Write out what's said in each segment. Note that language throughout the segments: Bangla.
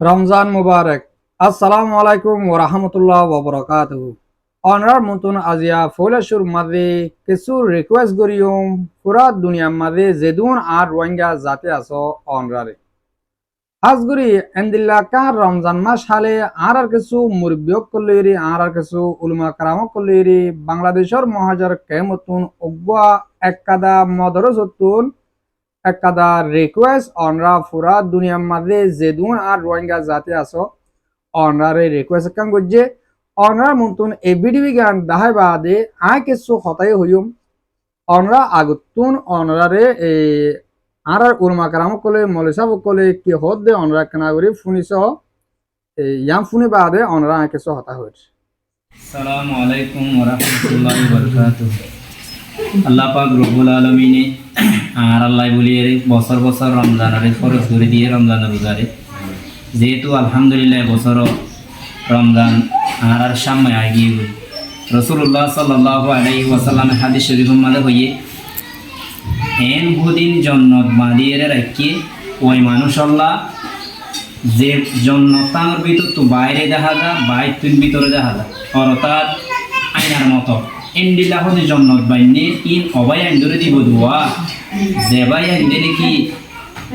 রমজান মুবারক। আসসালামু আলাইকুম ওয়া রাহমাতুল্লাহ ওয়া বারাকাতুহু। অনরার মতন আজিয়া ফৌলাশুর মাঝে কিছু রিকোয়েস্ট করিম পুরা দুনিয়ার মাঝে যেদুন আর রোহিঙ্গা জাতি আছো অনরারে হাজগুড়ি এন্দিল্লা কার রমজান মাস হালে আর কিছু মুরব্বিয়ক কল্লিরি আর কিছু উলমা কারামক কল্লিরি বাংলাদেশের মহাজার কেমতুন অগ্বা একাদা মদরজতুন একাদা রিকোয়েস্ট অনরা পুরা দুনিয়ার মাঝে যেদুন আর রোহিঙ্গা জাতি আছো অনরারে রিকোয়েস্ট কাম করছে অনরার মতন এবিডিবি গান দাহাই বাদে আয় কিছু হতাই হইম অনরা আগুতুন অনরারে আর উলমা কারাম কলে মলিসাব কলে কি হদ দে অনরা কেনা করি ফুনিস ইয়াম ফুনি বাদে অনরা আয় কিছু হতা হয়েছে। আসসালামু আলাইকুম ওয়া রাহমাতুল্লাহি ওয়া বারাকাতুহু। আল্লাহ পাক রব্বুল আলামিনে আর আল্লাহ বলিয়ে বছর বছর রমজানের ফরজ করে দিয়ে রমজানের রোজারে যেহেতু আলহামদুলিল্লাহ বছর রমজান আর সামনে আগিয়ে রাসূলুল্লাহ সাল্লাল্লাহু আলাইহি ওয়াসাল্লামের হাদিস শরীফের মধ্যে হইয়ে এন বহুদিন জন্নত বাঁধিয়ে রাখিয়ে ওই মানুষ আল্লাহ যে জন্নতার ভিতর তো বাইরে দেখা যা বাইতুন ভিতরে দেখা যা অর্থাৎ আইনার মতো এন্ডিলা হতে জন্নত বাইনে ইন অবাই আইন ধরে দিব দোয়া যে বাই আইন দিলে কি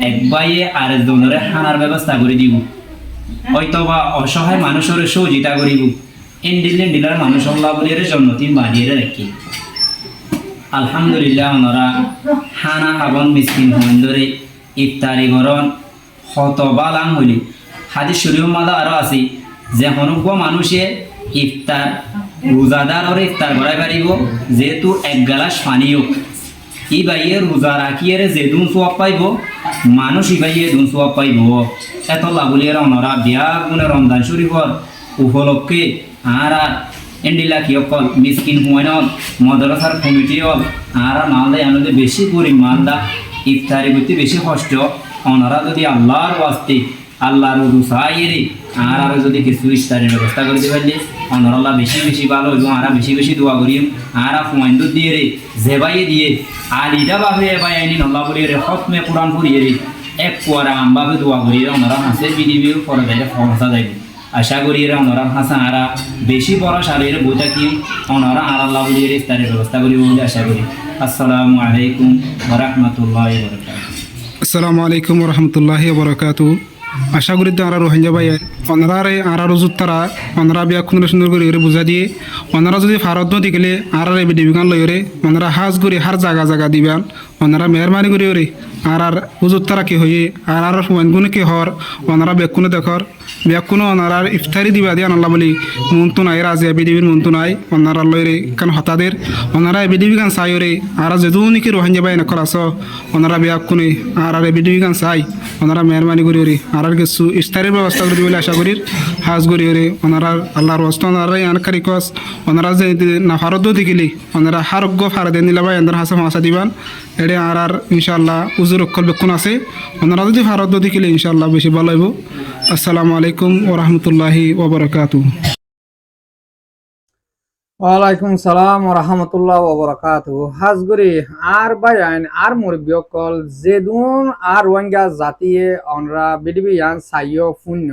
এক বাইয়ে আরেকজনের হানার ব্যবস্থা করে দিব হয়তো বা অসহায় মানুষের সহযোগিতা করিব এন্ডিলার মানুষ আল্লাহ বলে জন্নতিন বানিয়ে রাখি আলহামদুলিল্লাহ ওনারা হানা হাবন মিসকিন হন ধরে ইফতারি গরণ হত বালাম হইলি হাদিস শরীফ মাদা আরো আছে যে হনুজ্ঞ মানুষে ইফতার রোজাদার ওর ইফতার করাই পারিব যেহেতু এক গ্লাস পানিও ই বাইয়ে রোজা রাখিয়ে যেদুন সোয়াব পাইব মানুষ ই বাইয়ে দুন সোয়াব পাইব এত লাগুলিয়ে ওনারা বিয়া গুণে রমজান শরীফর উপলক্ষে আর এন্ডিলা কি অকল মিসকিন হুয়াইন মদরসার কমিটি হল আর মালদা আমাদের বেশি পরিমাণ দা ইফতারি প্রতি বেশি কষ্ট ওনারা যদি আল্লাহর ওয়াস্তে আল্লাহর রুসাইরে আর যদি কিছু ইফতারের ব্যবস্থা করে পারলে ওনারা আল্লাহ বেশি বেশি ভালো এবং আর বেশি বেশি দোয়া করি আর ফুয়াইন্দু দিয়ে রে জেবাইয়ে দিয়ে আলিদা ভাবে এবাই আইনি আল্লাহ বলিয়ে রে হতমে কোরআন পড়িয়ে রে এক কুয়ারা আমভাবে দোয়া করিয়ে ওনারা হাসে বিডিবিও পরে যাইলে ফসা যাইবে আশা করি এরা ওনারা হাসা আরা বেশি বড় সারের বইটা কি ওনারা আর আল্লাহ বলিয়ে রে ইফতারের ব্যবস্থা করি বলে আশা করি। আসসালামু আলাইকুম ওয়া রাহমাতুল্লাহি ওয়া বারাকাতুহু। আসসালামু আলাইকুম রহমতুল্লাহি বরকাতু। আশা করি তো আর রোহিঙ্গা ভাই ওনারারে আর রোজুত তারা ওনারা বিয়া খুন সুন্দর করে বুঝা দিয়ে ওনারা যদি ভারত দিলে আর বিডিবিকান লইরে ওনারা হাজ করে হার জায়গা জায়গা দিবেন ওনারা মেহরবানি করে ওরে আর হুজুর তারা কি হয়ে আর গুনে কি হর ওনারা বেকুনে দেখর বেকুনো ওনার ইফতারি দিবা দিয়ে আনাল্লা বলি মন্তু নাই রাজিয়া বিডিবির মন্তু নাই ওনারা লইরে কান হতাদের ওনারা বিডিবি গান চাই ওরে আর যেদু নাকি রোহিঙ্গা বাই নকর আস ওনারা বেকুনে আর বিডিবি গান চাই ওনারা মেহরবানি করে ওরে আর কিছু ইফতারির ব্যবস্থা করে বলে আশা করি হাজ করি ওরে ওনারা আল্লাহর হস্ত ওনারা আনকারি কস ওনারা যে না ভারত দিকিলি ওনারা হারোগ্য ফারা দেন দিলা ভাই এদের হাসা মাসা দিবান এড়ে আর ইনশাআল্লাহ উজুর অক্ষর বেক্ষণ আছে ওনারা যদি ভারত দিকিলে ইনশাআল্লাহ বেশি ভালো হইব। আসসালামু আলাইকুম ওয়া রাহমাতুল্লাহি ওয়া বারাকাতুহু। ওয়ালাইকুম সালাম ওয়া রাহমাতুল্লাহ ওয়া বারাকাতুহু। হাজগুড়ি আর বায়ান আর মুরব্বিয়কল যেদুন আর রোহিঙ্গা জাতিয়ে অনরা বিডিবি ইয়ান সাইয় পুণ্য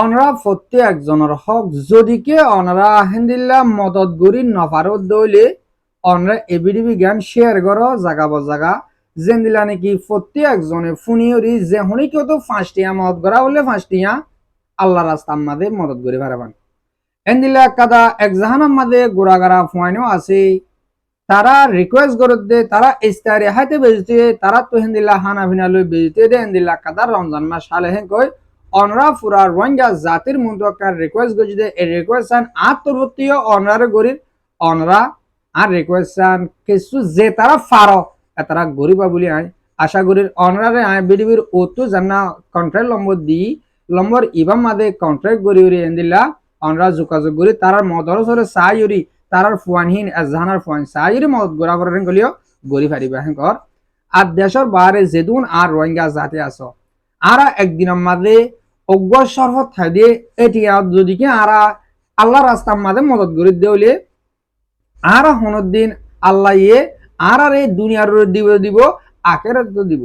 অনরা প্রত্যেকজনের হক যদিকে অনরা হিন্দিল্লা মদত গরি নফারত দইলে অনরা এবিডিবি জ্ঞান শেয়ার করো জাগা বজাগা যেন দিলা নাকি প্রত্যেকজনে ফুনিয়রি যে হনি কেউ তো 5টিয়া মদত করা হলে 5টিয়া আল্লাহ রাস্তার মাঝে মদত করে পারবেন এন্দিলা কাদা এক জাহানার মাঝে গোড়াগাড়া ফুয়াইনো আছে তারা রিকোয়েস্ট করে দে তারা ইস্তারি হাইতে বেজতে তারা তো হেন্দিলা হানা ভিনা লই বেজতে দে এন্দিলা কাদা রমজান মাস সালে হেন কই অনরা পুরা রোহিঙ্গা জাতির মধ্যকার রিকোয়েস্ট গজি দে এই রিকোয়েস্টন আত্মবর্তীয় অনরা গরিব অনরা আর রিকোয়েস্টন কিছু যে তারা ফারো তারা গরিবা বলি আই আশা করি অনরারে আই বিডিবির ওতো জানা কন্ট্রাক্ট নম্বর দি নম্বর ইবাম মাদে কন্ট্রাক্ট গরি এন্দিলা অনরা যোগাযোগ করি তার মদরসরে সাইরি তার ফুয়ানহীন এজাহানার ফুয়ান সাইরি মদত গোরা করেন গলিও গরি ফারিবা হেঙ্কর আর দেশের বাইরে যেদুন আর রোহিঙ্গা জাতি আছো আর একদিনের মাঝে অজ্ঞ শরফত খাই দিয়ে এটি যদি কি আর আল্লাহ রাস্তার মাঝে মদত গরি দেউলে আর হনদিন আল্লাহ ইয়ে আর এই দুনিয়ার দিব দিব আখেরাত দিব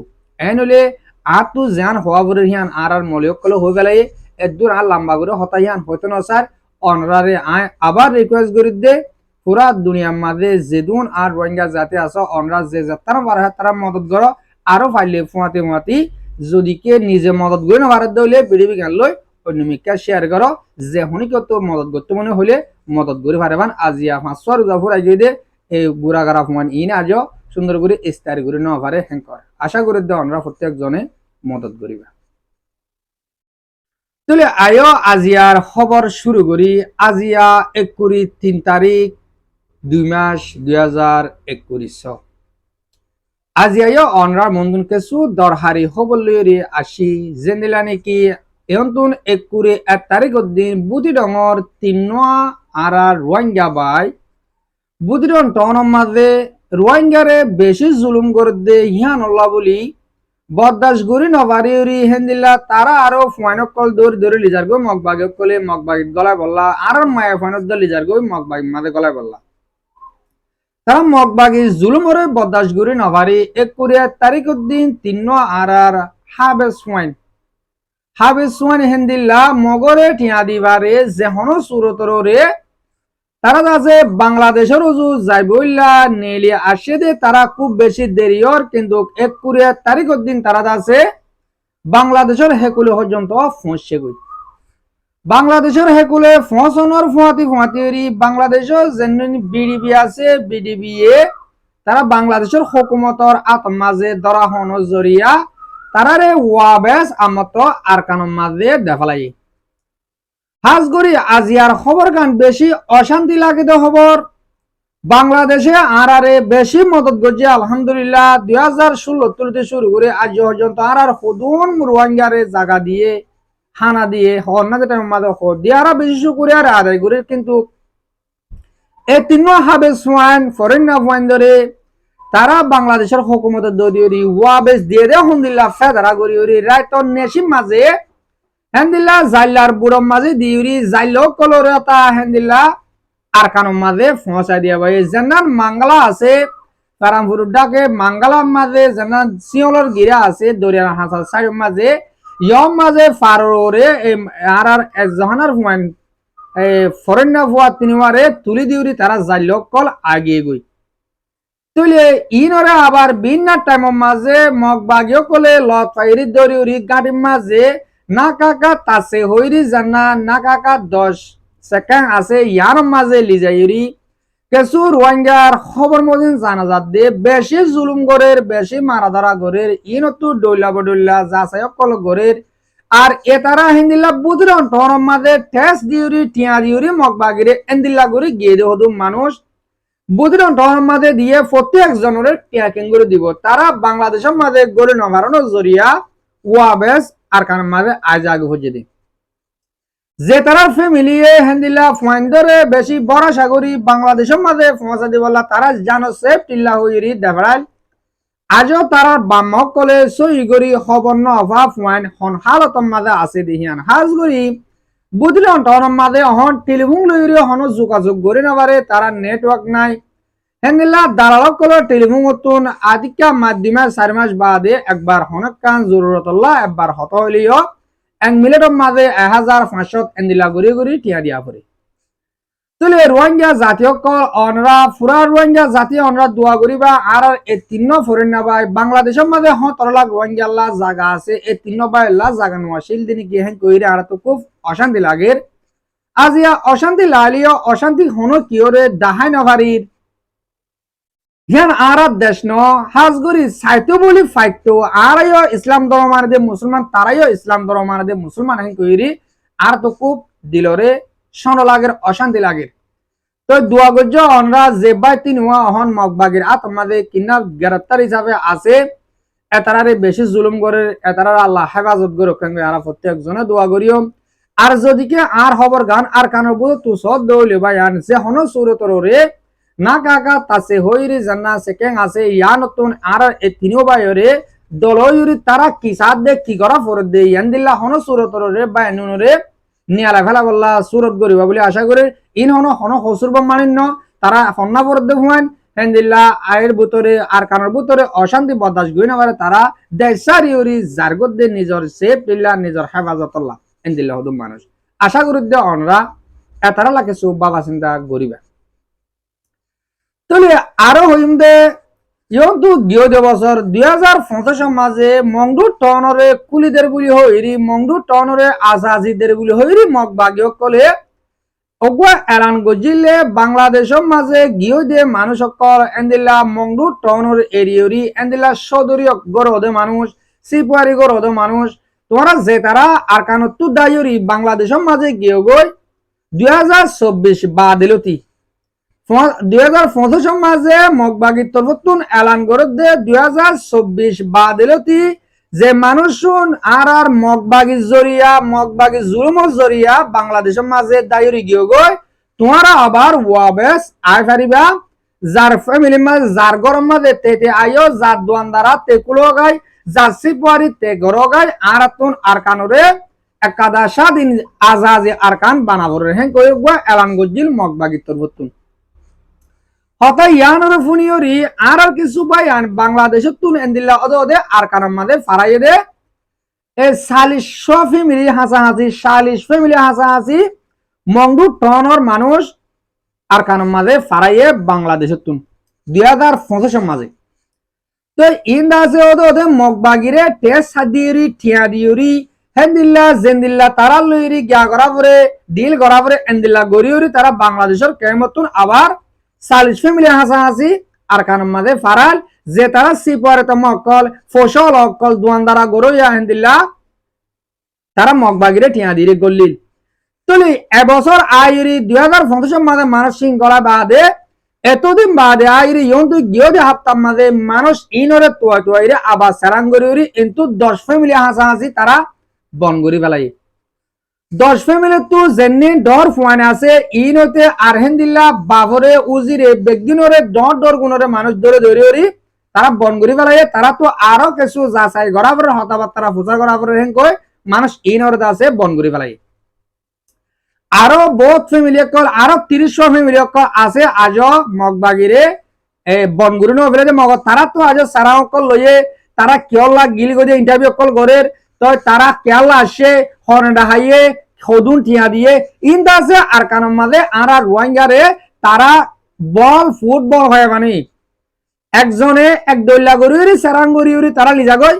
এনলে আর তু জান হওয়া বলে হিয়ান আর মলিয়ক কলে হয়ে গেলে এদুর আর লম্বা করে হতা হিয়ান হইতো না স্যার অনরারে আয় আবার রিকোয়েস্ট করি দে পুরা দুনিয়ার মাঝে যেদুন আর রোহিঙ্গা জাতি আছে অনরা যে যাত্রা পারে তারা মদত করো আরো ফাইলে ফুয়াতে ফুয়াতি যদি কে নিজে মদত করে না ভারত দইলে বিডিবি গান লই অন্যমিকা শেয়ার করো যে হনি কত মদত করতে মনে হলে মদত করে পারবান আজিয়া 500 রোজা ফুরাই দে এই গুড়াগাড়া ফুমান ইন আজ সুন্দর করে ইস্তারি করে নেওয়া পারে হ্যাঙ্কর আশা করি দে অনরা প্রত্যেকজনে মদত করিবা তাহলে আয়ো আজিয়ার খবর শুরু করি আজিয়া 3 তারিখ 2 মাস 2021 আজিয়া অনরার মন্দুন কেসু দরহারি খবর লইরি আসি জেন্দিলা নাকি এন্তন 1 তারিখ দিন বুতি ডঙর 3 আর রোহিঙ্গা বাই বুদিরন টনের মাঝে রোহিঙ্গারে বেশি জুলুম করে দে ইহান আল্লাহ বলি বরদাস গরি নবারি হেন্দিল্লা তারা আরো ফাইনক কল দৌড়ি লিজার গো মগবাগে কলে মগবাগি গলায় বললা আর মায়া ফাইনত দল লিজার গো মগবাগি মাঝে গলায় বললা তারা মগবাগি জুলুমরে বরদাস গরি নবারি 1 তারিখ দিন 3 আর হাবেস ওয়াইন হেন্দিল্লা মগরে টিয়া দিবারে যেহনো সুরতরে তারা আছে বাংলাদেশের উজু যাইবইল্লা নেলি আসে দে তারা খুব বেশি দেরিয়র কিন্তু 1 তারিখ দিন তারা আছে বাংলাদেশের হেকুলে পর্যন্ত পৌঁছে গই বাংলাদেশের হেকুলে পৌঁছানোর ফুয়াতি বাংলাদেশের যেন বিডিবি আছে বিডিবি এ তারা বাংলাদেশের হুকুমতর আত্মাজে ধরা হন জরিয়া তারারে ওয়াবেস আমত আরকানোর মাঝে দেখালাই হাজগরি আজিয়ার খবর গান বেশি অশান্তি লাগিত খবর বাংলাদেশে আরারে বেশি মদত গজি আলহামদুলিল্লাহ 2016 তুলতে শুরু করে আজ পর্যন্ত আর হুদুন রোহিঙ্গারে জায়গা দিয়ে হানা দিয়ে হন্না যেটা মাদে হ দিয়ারা বেশি করে আর আদায় করে কিন্তু এই তিন হাবে সোয়ান ফরেন ওয়াইন ধরে তারা বাংলাদেশের হুকুমতের দদিয়রি ওয়াবেস দিয়ে দে আলহামদুলিল্লাহ ফেদারা গরিয়রি রায়তন নেশিম মাঝে হেন্দিল্লা জাইলার বুড়ম মাঝে দিউরি জাইলো কলরতা হেন্দিল্লা আর কানুম মাঝে পৌঁছাই দিয়া ভাই যেনান মাঙ্গলা আছে কারামপুর ডাকে মাঙ্গলার মাঝে যেনান সিওলর গিরা আছে দরিয়ার হাসার সাইড মাঝে ইয়ম মাঝে ফারোরে আর একজহানার ফুয়ান ফরেন না ফুয়া তিনবারে তুলি দিউরি তারা জাইলো কল আগিয়ে গই তুলে ইনরে আবার বিনা টাইমের মাঝে মগবাগিও কলে লত ফাইরি দরিউরি গাড়ির মাঝে না কাকা তাসে হইরি জানা না কাকা 10 সেকেন্ড আছে ইয়ার মাঝে লিজাইরি কিছু রোহিঙ্গার খবর মদিন জানাজাত দে বেশি জুলুম গরের বেশি মারাধারা গরের ইনতু ডইলা বডইলা যাচাই কল গরের আর এতারা হিন্দিলা বুদরন টর মাঝে ঠেস দিউরি টিয়া দিউরি মগবাগিরে এন্দিল্লা গরি গিয়ে দে হদু মানুষ বুদরন টর মাঝে দিয়ে প্রত্যেক জনের ট্যাকিং করে দিব তারা বাংলাদেশের মাঝে গড়ে নভারণের জরিয়া ওয়াবেস আর কার মাঝে আজ আগে হয়ে দিই যে তারা ফ্যামিলি হেন্দিলা ফাইন্ডরে বেশি বড় সাগরি বাংলাদেশের মাঝে পৌঁছা দিবলা তারা জানো সেফ টিল্লা হইরি দেবরাল আজও তারা বাম্মক কলে সই গরি খবর ন অভাব ফাইন হন হালতম মাঝে আছে দিহিয়ান হাজগরি বুঝলে অন্তর মাঝে হন টেলিফোন লইরি হন যোগাযোগ করি না পারে তারা নেটওয়ার্ক নাই হেন্দিলা দালালক কলে টেলিফোন অতুন আদিকা মাধ্যমে 4 মাস বাদে একবার হনক কান জরুরতল্লাহ একবার হত হইলিও 1 মিনিটের মাঝে 1500 এন্দিলা গরি গরি টিয়া দিয়া পড়ে তুলে রোহিঙ্গা জাতীয় কল অনরা ফুরা রোহিঙ্গা জাতীয় অনরা দোয়া করিবা আর এই তিন ফরেন না ভাই বাংলাদেশের মাঝে 17 লাখ রোহিঙ্গা আল্লাহ জায়গা আছে এই তিন ভাই আল্লাহ জায়গা নোয়াশিল দিন কি হেন কইরে আর তো খুব অশান্তি লাগে আজিয়া অশান্তি লালিও অশান্তি হনো কিওরে দাহাই নভারির জ্ঞান আর দেশ ন হাজগরি সাইতো বলি ফাইতো আরাইও ইসলাম ধর্ম মানে দে মুসলমান তারাইও ইসলাম ধর্ম মানে দে মুসলমান হেন কইরি আর তো খুব দিলরে শন লাগের অশান্তি লাগে তো দোয়া গজ্জ অনরা যে বাই তিন হওয়া অহন মগবাগির আত্মাদে কিনা গ্রেফতার হিসাবে আছে এতারারে বেশি জুলুম করে এতারার আল্লাহ হেফাজত করে রক্ষা করে আর প্রত্যেকজনে দোয়া করিও আর যদিকে আর খবর গান আর কানের বুঝো তু সদ দৌলে ভাই আন যে হন সুরতর রে না কাকা তাসে হইরি জান্না সেকেং আছে ইয়া নতুন আর এই তিনও বাইরে দলয়ুরি তারা কি সাথ দে কি করা ফরত দে ইয়ান্দিল্লা হন সুরতর রে বা নুনরে নিয়ালা ফেলা বললা সুরত গরিবা বলে আশা করে ইন হন হন হসুর মানিন্য তারা হন্না ফরত দে হুয়ান হেন্দিল্লা আয়ের ভিতরে আর কানের ভিতরে অশান্তি বদাস গই না পারে তারা দেশারিওরি জারগদ্দে নিজর সেফ দিল্লা নিজর হেফাজতল্লাহ হেন্দিল্লা হদুম মানুষ আশা করি দে অনরা এতারা লাগে সব বাবা চিন্তা করিবা তাহলে আরো হইম দে ইয়ন্তু 2025 মাঝে মংডু টনরে কুলিদের বুলি হইরি মংডু টনরে আজাজিদের বুলি হইরি মগ বাগিয় কলে অগুয়া এলান গজিলে বাংলাদেশের মাঝে গিয়ে দিয়ে মানুষ সকল এন্দিল্লা মংডু টনর এরিয়রি এন্দিল্লা সদরীয় গরদে মানুষ সিপুয়ারি গরদে মানুষ তোমরা যে তারা আর কানত্তু দায়রি বাংলাদেশের মাঝে গিয়ে গই 2024 বাদিলতি 2025 মাঝে মগবাগি তরফতুন এলান করে দে 2024 বাদিলতি যে মানুষ আর মগবাগি জরিয়া মগবাগি জুলুমর জরিয়া বাংলাদেশের মাঝে দায়রি গিয়ে গই তোমারা আবার ওয়াবেস আই ফারিবা যার ফ্যামিলি মাঝে যার গরম মাঝে তেতে আইও যার দোয়ানদারা তে কুলো গাই যার সিপারি তে গরো গাই আর তুন আর কানুরে একাদা স্বাধীন আজাজে আর কান বানাবরে হ্যাঁ কই এলান গজিল মগবাগি তরফতুন হতা ইয়ানোর ফুনিয়রি আর কিছু বায়ান বাংলাদেশের তুন এন্দিল্লা ওদে আর কানার মাঝে ফারাইয়ে দে এ 40 ফ্যামিলি হাসাহাসি 40 ফ্যামিলি হাসাহাসি মংডু টনর মানুষ আর কানার মাঝে ফারাইয়ে বাংলাদেশের তুন 2025 মাঝে তো ইন্দা আছে ওদে মগবাগিরে টেস সাদিয়রি ঠিয়া দিয়রি হেন্দিল্লা জেন্দিল্লা তারা লইরি গিয়া করা পরে ডিল করা পরে এন্দিল্লা গরিয়রি তারা বাংলাদেশের কেমতুন আবার 40 ফ্যামিলি হাসাহাসি আর কানার মাঝে ফারাল যে তারা সিপারে তো মক্কল ফসল অকল দুয়ানদারা গরইয়া হেন্দিল্লা তারা মগবাগিরে ঠিয়া দিরে গল্লিল তুলি এবছর আইরি 2025 মাঝে মানুষ শৃঙ্খলা বাদে এতদিন বাদে আইরি ইয়ন্তু গিয়ে হাপ্তার মাঝে মানুষ ইনরে তোয়াইরে আবার সেরাং গরিউরি কিন্তু 10 ফ্যামিলি হাসাহাসি তারা বন গরি ফেলাই 10 ফ্যামিলি তো জেনে ডর ফুয়ানে আছে ইনতে আরহেন্দিল্লা বাবরে উজিরে বেগদিনরে ডর গুণরে মানুষ ধরে তারা বন গরি ফেলাই তারা তো আরো কিছু যাচাই গড়াবরে হতাবার্তারা ফুচা গড়াবরে হেন কই মানুষ ইনরে আছে বন গরি ফেলাই আরো বহুত ফ্যামিলি কল আরো 30 ফ্যামিলি কল আছে আজ মগবাগিরে বনগুরি নো ফেলে মগ তারা তো আজ সারা কল লইয়ে তারা কিয়লা গিল গদে ইন্টারভিউ কল গরের তো তারা কেলা আসে হর্নডা হাইয়ে খদুন ঠিয়া দিয়ে ইন্দা আছে আর কানের মাঝে আর রোহিঙ্গারে তারা বল ফুটবল হয় মানে একজনে এক দৈলা গরিউরি সারাং গরিউরি তারা লিজা গই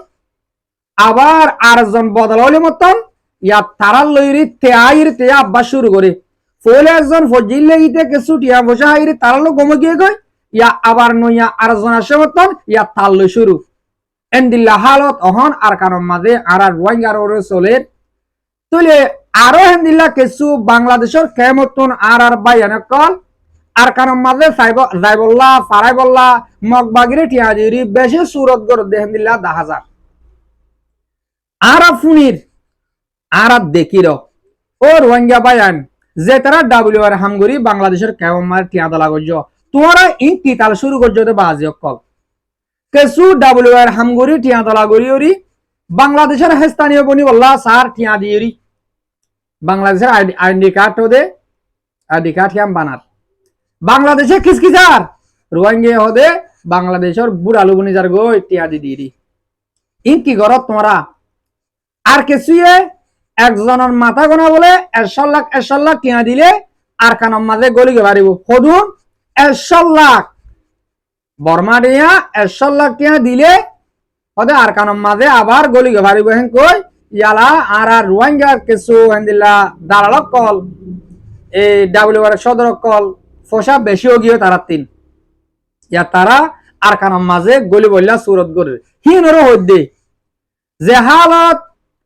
আবার আরেকজন বদল হলে মতন ইয়া তারা লইরি তে আইরি তে আব্বা শুরু করে ফলে একজন ফজিল ইতে কিছু টিয়া বসা আইরি তারা লো গমে গিয়ে গই ইয়া আবার নইয়া আরেকজন আসে মতন ইয়া তাল লই শুরু এন্দিল্লা হালত অহন আর কানের মাঝে আর রোহিঙ্গার ওরে চলের তুলে আরো হেন্দিল্লা কিছু বাংলাদেশের কেমতন আর বাইয়ানে কল আর কানের মাঝে যাইবল্লা ফারাইবল্লা মগবাগিরে টিয়া দিরি বেশি সুরত গর দেহেন্দিল্লা 10,000 আর ফুনির আর দেখির ও রোহিঙ্গা বায়ান যে তারা ডাব্লিউআর হামগরি বাংলাদেশের কেমন টিয়া দলা গজ তোরা ইন কিতাল শুরু করজতে বাজি কল কেসু ডাব্লিউআর হামগরি টিয়া দলা গরিয়রি বাংলাদেশের স্থানীয় বনি বল্লা সার টিয়া দিয়রি বাংলাদেশের আইডি কার্ড দে আইডি কার্ড হিয়াম বানার বাংলাদেশে খিসখিসার রোহিঙ্গা হদে বাংলাদেশের বুড়ালু বনি যার গই টিয়া দিদি ইন কি গরত তোমরা আর কিছুয়ে একজনের মাথা গোনা বলে 100 লাখ টিয়া দিলে আর কানের মাঝে গলি গে পারিব সদুন 100 লাখ বর্মা দিয়া 100 লাখ টিয়া দিলে হদে আর কানের মাঝে আবার গলি গে পারিব হেন কই ইয়ালা আর রোহিঙ্গা কিছু হেন্দিল্লা দালালক কল এই ডাব্লিউআর সদর কল ফসা বেশিও গিয়ে তারা তিন ইয়া তারা আর কানের মাঝে গলি বললা সুরত করে হিনরও হইদে যে হালত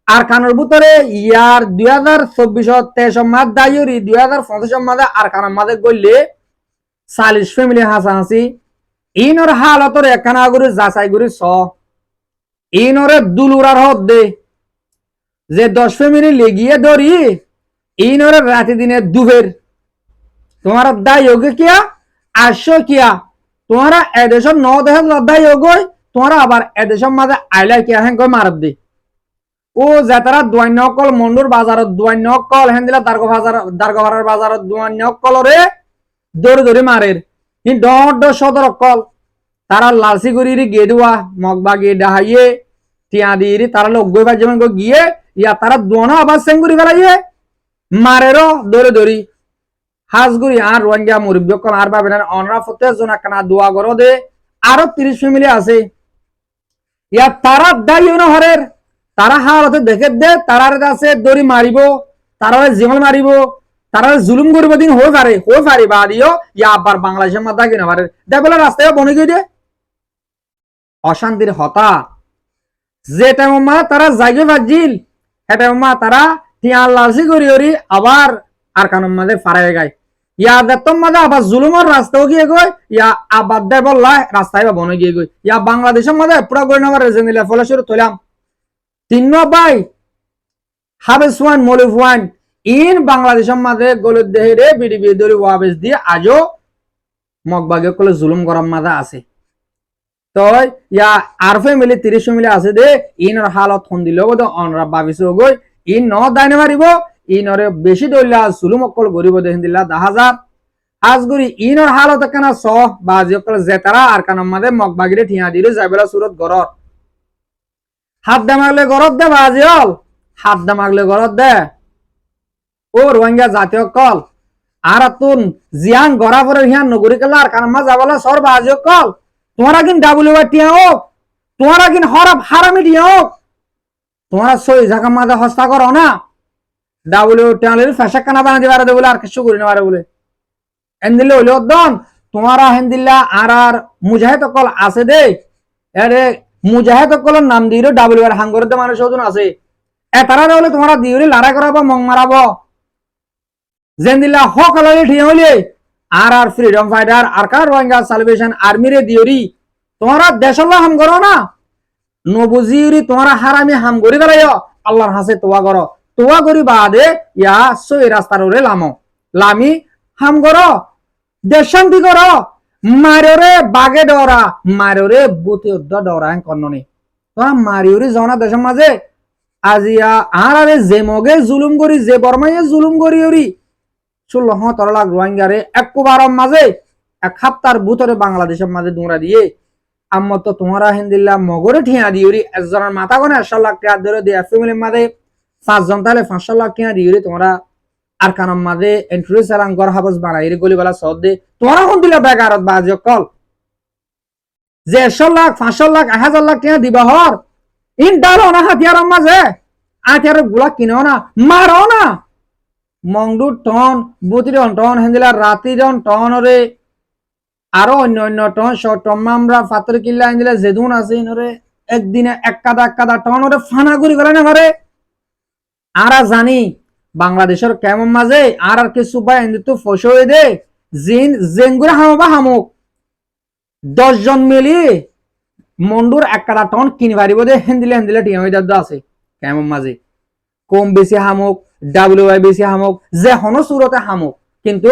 আর কানের ভিতরে ইয়ার 2024 মাস দায়রি 2025 মাসে আর কানের মাঝে গইলে 40 ফ্যামিলি হাসাহাসি ইনর হালতর একখানা করে যাচাই করে ইনরে দুলুরার হদ দে যে 10 ফ্যামিলি লেগিয়ে ধরি ইনরে রাতে দিনে দুবের তোমার দায় হোক কিয়া আসো কিয়া তোমারা এদেশের 9,000 দায় হোক তোমারা আবার এদেশের মাঝে আইলা কিয়া হ্যাঁ কই মারত দে ও যাতারা দুয়ান্য কল মন্ডুর বাজারত দুয়ান্য কল হেন্দিলা দার্গভাড়ার বাজারত দুয়ান্য কলরে দৌড়ে দৌড়ে মারের ই ডট ড সদর কল তারা লালসি গরিরি গেডুয়া মগবা গে ডাহাইয়ে টিয়া দিরি তারা লোক গই বা যেমন গিয়ে ইয়া তারা দোনো আবার সেঙ্গুরি বেলাইয়ে মারেরো দরে দরি হাজগুড়ি আর রোহিঙ্গা মুরব্বী কল আর ভাবে অনরা ফতে জনা কানা দোয়া করো দে আরো 30 ফ্যামিলি আছে ইয়া তারা দায়ী হরের তারা হালতে দেখে দে তারার কাছে দড়ি মারিব তারা জীবন মারিব তারা জুলুম করিব দিন হয়ে পারে বা দিও ইয়া আবার বাংলাদেশের মাথা কিনা পারে দেবলে রাস্তায় বনে গিয়ে দে অশান্তির হতা যে টাইমা তারা জাগে বাজিল সে টাইমা তারা টিয়া লালসি করি আবার আর কানুন মাঝে ফারাই গায় ইয়া দেতম মাঝে আবার জুলুমের রাস্তাও গিয়ে গই ইয়া আবার দেবল্লা রাস্তায় বা বনে গিয়ে গই ইয়া বাংলাদেশের মাঝে পুরা করে নেওয়ার রেজে নিলে ফলে শুরু তোলাম তিন ভাই হাবেস ওয়ান মলিফ ওয়ান ইন বাংলাদেশের মাঝে গলুদ দেহেরে বিডিবি দরি ওয়াবেস দিয়ে আজও মগবাগে কলে জুলুম গরম মাঝে আছে তো ইয়া আর ফ্যামিলি 30 ফ্যামিলি আছে দে ইনর হালত হন দিল বদ অনরা ভাবিছো গই ইন ন দাইনে মারিব ইনরে বেশি দইলা জুলুম অকল গরিব দেন দিলা 10000 আজগুরি ইনর হালত কেনা স বাজি অকল জেতারা আর কানাম মাঝে মগবাগিরে ঠিয়া দিলে যাবেলা সুরত গরর হাত দামাগলে গরত দে বাজিল হাত দামাগলে গরত দে ও রোহিঙ্গা জাতীয় কল আর তুন জিয়ান গড়া পরে হিয়ান নগরী কেলা আর কানাম যাবলা সর বাজিও কল তোমারা কিন ডাবলিউ টিয়া হোক তোমারা কিন হরাপ হারামি টিয়া হোক তোমারা সই জায়গা মাঝে হস্তা করো না ডাবলিউ টিয়ালের ফেসা কানা বানা দিবারে দে বলে আর কিছু করি না পারে বলে এন্দিলে হইলো দন তোমারা হেন্দিল্লা আর মুজাহিদ কল আছে দে আরে মুজাহিদ কলের নাম দিও ডাবলিউ আর হাঙ্গরতে মানুষ ওজন আছে এ তারা হলে তোমরা দিওরি লড়াই করাবো মং মারাবো জেন্দিল্লা হক আলালি ঠিয়া হইলে আর ফ্রিডম ফাইটার আর কার রোহিঙ্গা সালভেশন আর্মি রে দিওরি তোমরা দেশল্লাহ হাম করো না নবুজিরি তোমরা হারামি হাম করি গেলাইও আল্লাহর হাসে তোয়া করি বাদে ইয়া সই রাস্তার ওরে লামি হাম করো দেশ শান্তি করো মাররে বাগে ডরা মাররে বুতি উদ্দ ডরা কন্ননি তোমরা মারিওরি জনা দেশের মাঝে আজিয়া আরে যে মগে জুলুম করি যে বর্মাইয়ে জুলুম করিওরি 16 লাখ রোহিঙ্গারে একবারের মাঝে এক সপ্তাহের ভিতরে বাংলাদেশের মাঝে দৌড়া দিয়ে আম্মা তো তোমারা হিন্দিল্লা মগরে ঠিয়া দিওরি একজনের মাথা কোনে 100 লাখ টাকা ধরে দিয়ে ফ্যামিলির মাঝে 5 জন তাহলে 500 লাখ টাকা দিওরি তোমরা আর কানাম মাঝে এন্ট্রি সারাং গর হাবস বানাইরি গলিবালা সদ দে তোমরা হিন্দিল্লা বেকারত বাজি কল যে 100 লাখ 500 লাখ 1000 লাখ টাকা দিবা হর ইন ডালো না হাতিয়ার মাঝে আতিয়ার গুলা কিনো না মারো না মংডু টন 32 টন হেন্দিলা রাতি টন রে আরো অন্য টন শর্ট আমরা ফাতর কিল্লা হেন্দিলা জেদুন আছে ইনরে একদিনে এক কাদা টন ওরে ফানা করি গেল না ঘরে আরা জানি বাংলাদেশের কেমন মাঝে আর কিছু বা এন্দি তো ফসো হয়ে দে জেনগুরে হামবা হামুক 10 জন মিলি মন্ডুর এক কাদা টন কিনি পারিব দে হেন্দিলা টিয়া হয়ে আছে কেমন মাঝে কম বেশি হামুক ডাব্লিউআই বেশি হামুক যে হন সুরতে হামুক কিন্তু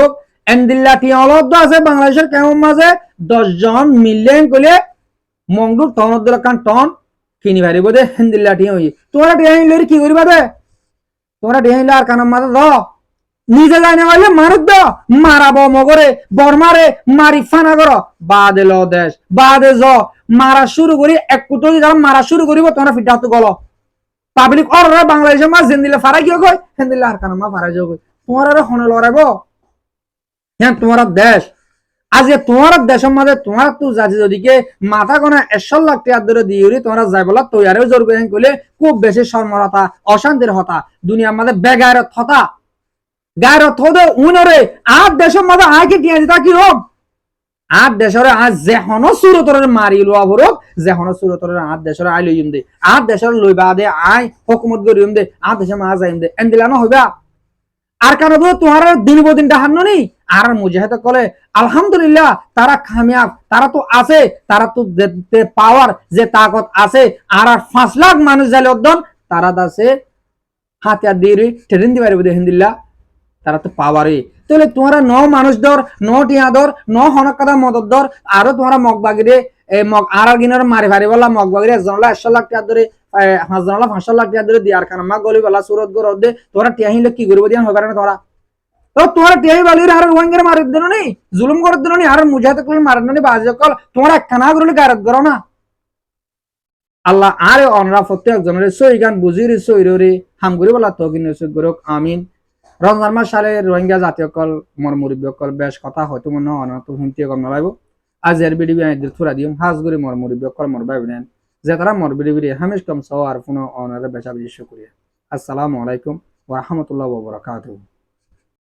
এন্দিল্লা টিয়ালদ আছে বাংলাদেশের কেমন মাঝে 10 জন মিলিয়ন কইলে মংডুর টনত দরকার টন কিনি পারিব দে হেন্দিল্লা টিয়া হই তোরা টিয়া হইলে কি করিবা দে তোরা টিয়া হইলে আর কানাম মাঝে দ নিজে জানে হইলে মারুদ দ মারাবো মগরে বর্মারে মারি ফানা করো বাদে ল দেশ বাদে জ মারা শুরু করি এক কুটো যারা মারা শুরু করিব তোমরা ফিটা তো গলো পাবলিক অর বাংলাদেশের মাঝ জেন্দিলে ফারাই কি কই হেন্দিলে আর কানামা ফারাই যাও কই তোমার হনে লড়াইব হ্যাঁ তোমার দেশ আজ তোমার দেশের মাঝে তোমার তো যাচ্ছে যদিকে মাথা কোনা 100 লাখ টাকা ধরে দিওরি তোমরা যাই বলা তৈয়ারেও জোর করে কইলে খুব বেশি শর্মরতা অশান্তির হতা দুনিয়ার মাঝে বেগায়রত হতা গায়রত হদে উনরে আর দেশের মাঝে আইকে টিয়া দিতা কি হোক আর দেশের আজ যে হন সুরতরে মারি লোয়া ভরক যে হন সুরতরে আর দেশের আই লইম দে আর দেশের লইবা দে আই হুকুমত করিম দে আর দেশে মা যাইম দে এন্দিলানো হইবা আর কারণ তোমার দিন বদিন ডাহান্ননি আর মুজাহিদ কলে আলহামদুলিল্লাহ তারা কামিয়াব তারা তো আছে তারা তো পাওয়ার যে তাকত আছে আর 5 লাখ মানুষ যাইলে অদন তারা দাসে হাতিয়ার দিয়ে ট্রেন দিতে পারবে দেহিন্দিল্লাহ তারা তো পাওয়ারে তাহলে তোমরা ন মানুষ দর ন টিয়া দর ন হনকাদা মদত দর আরো তোমরা মগবাগিরে মগ আর গিনার মারি ভারি বলা মগবাগিরে একজনলা 100 লাখ টাকা ধরে 5 লাখ টাকা ধরে দিয়ার কারণ মা গলি বলা সুরত গর দে তোমরা টিয়া হিলে কি করব দিয়ান হবে না তোমরা তো তোমার টেই বালির আর রোহিঙ্গার মারি দিল নি জুলুম করে দিল নি আর মুজাহিদ কল মারেন নি বাজ কল তোমার একখানা করে গারত করো না আল্লাহ আরে অনরা প্রত্যেক জনের সই গান বুঝিরি সইরি হামগুরি বলা তো কিন্তু গরক আমিন রমজান মাস সালে রোহিঙ্গা জাতীয় কল মর মুরব্বী কল বেশ কথা হয়তো মনে হয় না তো শুনতে কম নলাইব আজ এর বিডিবি আইদের থুরা দিম হাজগুরি মর মুরব্বী কল মর ভাই নেন যে তারা মর বিডিবি হামিশ কম সহ আর পুনঃ অনারে বেচা বেশি শুকরিয়া আসসালামু আলাইকুম ওয়া রাহমাতুল্লাহি ওয়া বারাকাতুহু